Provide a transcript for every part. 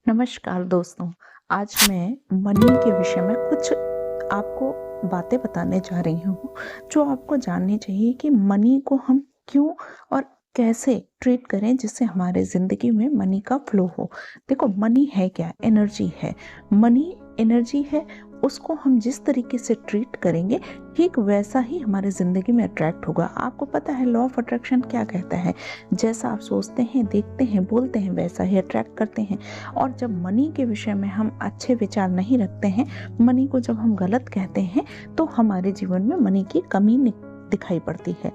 नमस्कार दोस्तों। आज मैं मनी के विषय में कुछ आपको बातें बताने जा रही हूँ, जो आपको जाननी चाहिए कि मनी को हम क्यों और कैसे ट्रीट करें जिससे हमारे ज़िंदगी में मनी का फ्लो हो। देखो, मनी है क्या? एनर्जी है। मनी एनर्जी है, उसको हम जिस तरीके से ट्रीट करेंगे, ठीक वैसा ही हमारे ज़िंदगी में अट्रैक्ट होगा। आपको पता है लॉ ऑफ अट्रैक्शन क्या कहता है? जैसा आप सोचते हैं, देखते हैं, बोलते हैं, वैसा ही अट्रैक्ट करते हैं। और जब मनी के विषय में हम अच्छे विचार नहीं रखते हैं, मनी को जब हम गलत कहते हैं, तो हमारे जीवन में मनी की कमी दिखाई पड़ती है।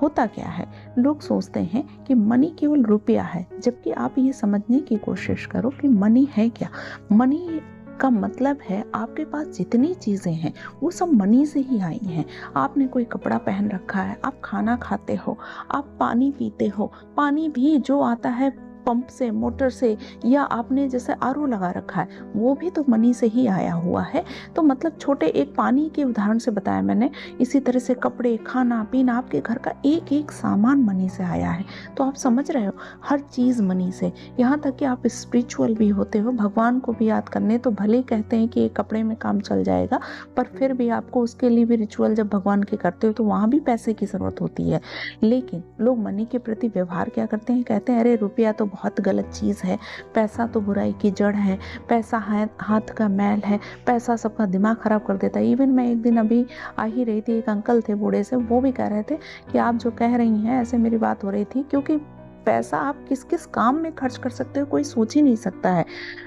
होता क्या है, लोग सोचते हैं कि मनी केवल रुपया है, जबकि आप ये समझने की कोशिश करो कि मनी है क्या। मनी का मतलब है आपके पास जितनी चीजें हैं वो सब मनी से ही आई हैं। आपने कोई कपड़ा पहन रखा है, आप खाना खाते हो, आप पानी पीते हो, पानी भी जो आता है पंप से, मोटर से, या आपने जैसे आरओ लगा रखा है, वो भी तो मनी से ही आया हुआ है। तो मतलब छोटे एक पानी के उदाहरण से बताया मैंने, इसी तरह से कपड़े, खाना पीना, आपके घर का एक एक सामान मनी से आया है। तो आप समझ रहे हो, हर चीज़ मनी से। यहाँ तक कि आप स्पिरिचुअल भी होते हो, भगवान को भी याद करने तो भले कहते हैं कि एक कपड़े में काम चल जाएगा, पर फिर भी आपको उसके लिए भी रिचुअल जब भगवान के करते हो तो वहाँ भी पैसे की ज़रूरत होती है। लेकिन लोग मनी के प्रति व्यवहार क्या करते हैं? कहते हैं अरे रुपया तो बहुत गलत चीज़ है, पैसा तो बुराई की जड़ है, पैसा हाथ का मैल है, पैसा सबका दिमाग खराब कर देता है। इवन मैं एक दिन अभी आ ही रही थी, एक अंकल थे बूढ़े से, वो भी कह रहे थे कि आप जो कह रही हैं ऐसे मेरी बात हो रही थी, क्योंकि पैसा आप किस किस काम में खर्च कर सकते हो कोई सोच ही नहीं सकता है।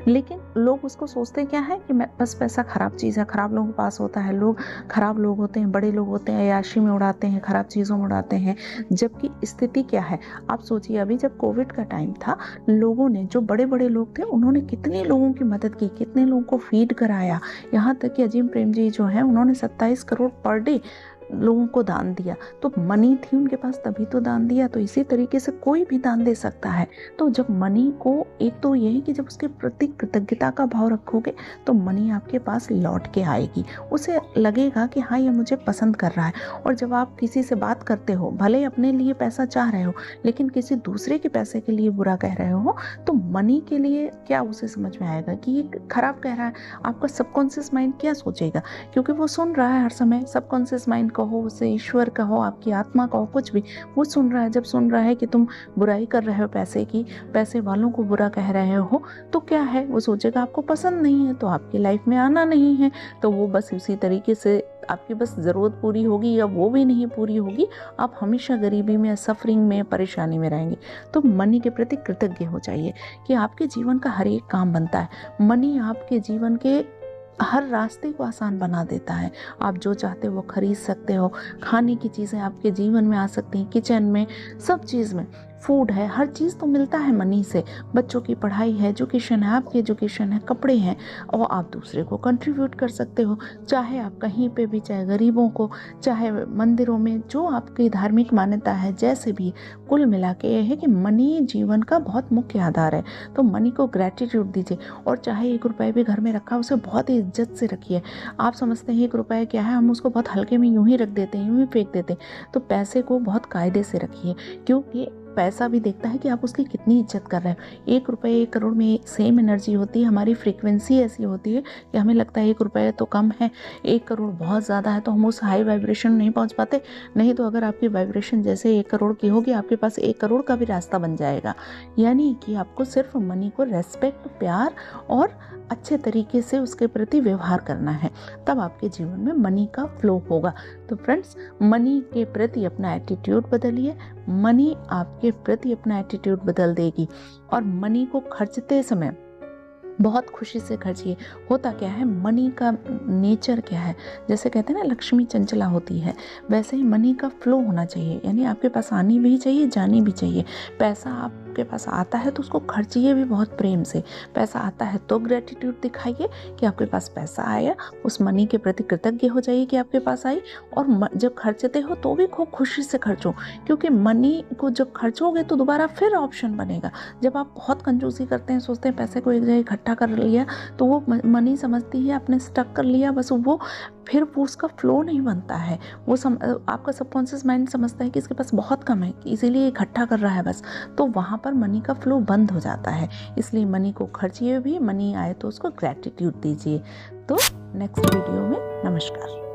लेकिन लोग उसको सोचते क्या है कि मैं बस पैसा खराब चीज़ है, खराब लोगों के पास होता है, लोग खराब लोग होते हैं, बड़े लोग होते हैं, अय्याशी में उड़ाते हैं, खराब चीज़ों में उड़ाते हैं। जबकि स्थिति क्या है, आप सोचिए, अभी जब कोविड का टाइम था, लोगों ने, जो बड़े बड़े लोग थे, उन्होंने कितने लोगों की मदद की, कितने लोगों को फीड कराया। यहाँ तक कि अजीम प्रेम जी जो है, उन्होंने 27 करोड़ पर डे लोगों को दान दिया। तो मनी थी उनके पास तभी तो दान दिया। तो इसी तरीके से कोई भी दान दे सकता है। तो जब मनी को, एक तो ये है कि जब उसके प्रति कृतज्ञता का भाव रखोगे तो मनी आपके पास लौट के आएगी। उसे लगेगा कि हाँ, ये मुझे पसंद कर रहा है। और जब आप किसी से बात करते हो, भले अपने लिए पैसा चाह रहे हो, लेकिन किसी दूसरे के पैसे के लिए बुरा कह रहे हो, तो मनी के लिए क्या उसे समझ में आएगा कि ये खराब कह रहा है? आपका सबकॉन्शियस माइंड क्या सोचेगा? क्योंकि वो सुन रहा है हर समय। सबकॉन्शियस माइंड कहो, उसे ईश्वर कहो, आपकी आत्मा कहो, कुछ भी, वो सुन रहा है। जब सुन रहा है कि तुम बुराई कर रहे हो पैसे की, पैसे वालों को बुरा कह रहे हो, तो क्या है, वो सोचेगा आपको पसंद नहीं है तो आपकी लाइफ में आना नहीं है। तो वो बस उसी तरीके से आपकी बस ज़रूरत पूरी होगी या वो भी नहीं पूरी होगी, आप हमेशा गरीबी में, सफरिंग में, परेशानी में रहेंगे। तो मनी के प्रति कृतज्ञ हो जाइए कि आपके जीवन का हर एक काम बनता है। मनी आपके जीवन के हर रास्ते को आसान बना देता है। आप जो चाहते हो वो खरीद सकते हो। खाने की चीज़ें आपके जीवन में आ सकती हैं, किचन में, सब चीज़ में। फूड है, हर चीज़ तो मिलता है मनी से। बच्चों की पढ़ाई है, एजुकेशन है, आपकी एजुकेशन है, कपड़े हैं, और आप दूसरे को कंट्रीब्यूट कर सकते हो। चाहे आप कहीं पे भी, चाहे गरीबों को, चाहे मंदिरों में, जो आपकी धार्मिक मान्यता है, जैसे भी, कुल मिला के ये है कि मनी जीवन का बहुत मुख्य आधार है। तो मनी को ग्रेटिट्यूड दीजिए। और चाहे 1 रुपये भी घर में रखा, उसे बहुत ही इज्जत से रखिए। आप समझते हैं 1 रुपये क्या है, हम उसको बहुत हल्के में यूं ही रख देते हैं, यूं ही फेंक देते हैं। तो पैसे को बहुत कायदे से रखिए, क्योंकि पैसा भी देखता है कि आप उसकी कितनी इज्जत कर रहे हो। 1 रुपये 1 करोड़ में सेम एनर्जी होती है। हमारी फ्रीक्वेंसी ऐसी होती है कि हमें लगता है 1 रुपये तो कम है, 1 करोड़ बहुत ज़्यादा है, तो हम उस हाई वाइब्रेशन नहीं पहुंच पाते। नहीं तो अगर आपकी वाइब्रेशन जैसे 1 करोड़ की होगी, आपके पास 1 करोड़ का भी रास्ता बन जाएगा। यानी कि आपको सिर्फ मनी को रेस्पेक्ट, प्यार और अच्छे तरीके से उसके प्रति व्यवहार करना है, तब आपके जीवन में मनी का फ्लो होगा। तो फ्रेंड्स, मनी के प्रति अपना एटीट्यूड बदलिए। मनी आपके प्रति अपना एटीट्यूड बदल देगी। और मनी को खर्चते समय बहुत खुशी से खर्चिए। होता क्या है, मनी का नेचर क्या है, जैसे कहते हैं ना, लक्ष्मी चंचला होती है, वैसे ही मनी का फ्लो होना चाहिए। यानी आपके पास आनी भी चाहिए, जानी भी चाहिए। पैसा आपके पास आता है तो उसको खर्चिए भी बहुत प्रेम से। पैसा आता है तो ग्रेटिट्यूड दिखाइए कि आपके पास पैसा आया, उस मनी के प्रति कृतज्ञ हो जाइए कि आपके पास आई। और जब खर्चते हो तो भी खूब खुशी से खर्चो, क्योंकि मनी को जब खर्चोगे तो दोबारा फिर ऑप्शन बनेगा। जब आप बहुत कंजूसी करते हैं, सोचते हैं पैसे को एक जगह इकट्ठा कर लिया, तो वो मनी समझती है आपने स्टक कर लिया, बस वो फिर वो उसका फ्लो नहीं बनता है। आपका सबकॉन्शियस माइंड समझता है कि इसके पास बहुत कम है, इसीलिए इकट्ठा कर रहा है बस, तो वहाँ पर मनी का फ्लो बंद हो जाता है। इसलिए मनी को खर्चिए भी, मनी आए तो उसको ग्रैटिट्यूड दीजिए। तो नेक्स्ट वीडियो में नमस्कार।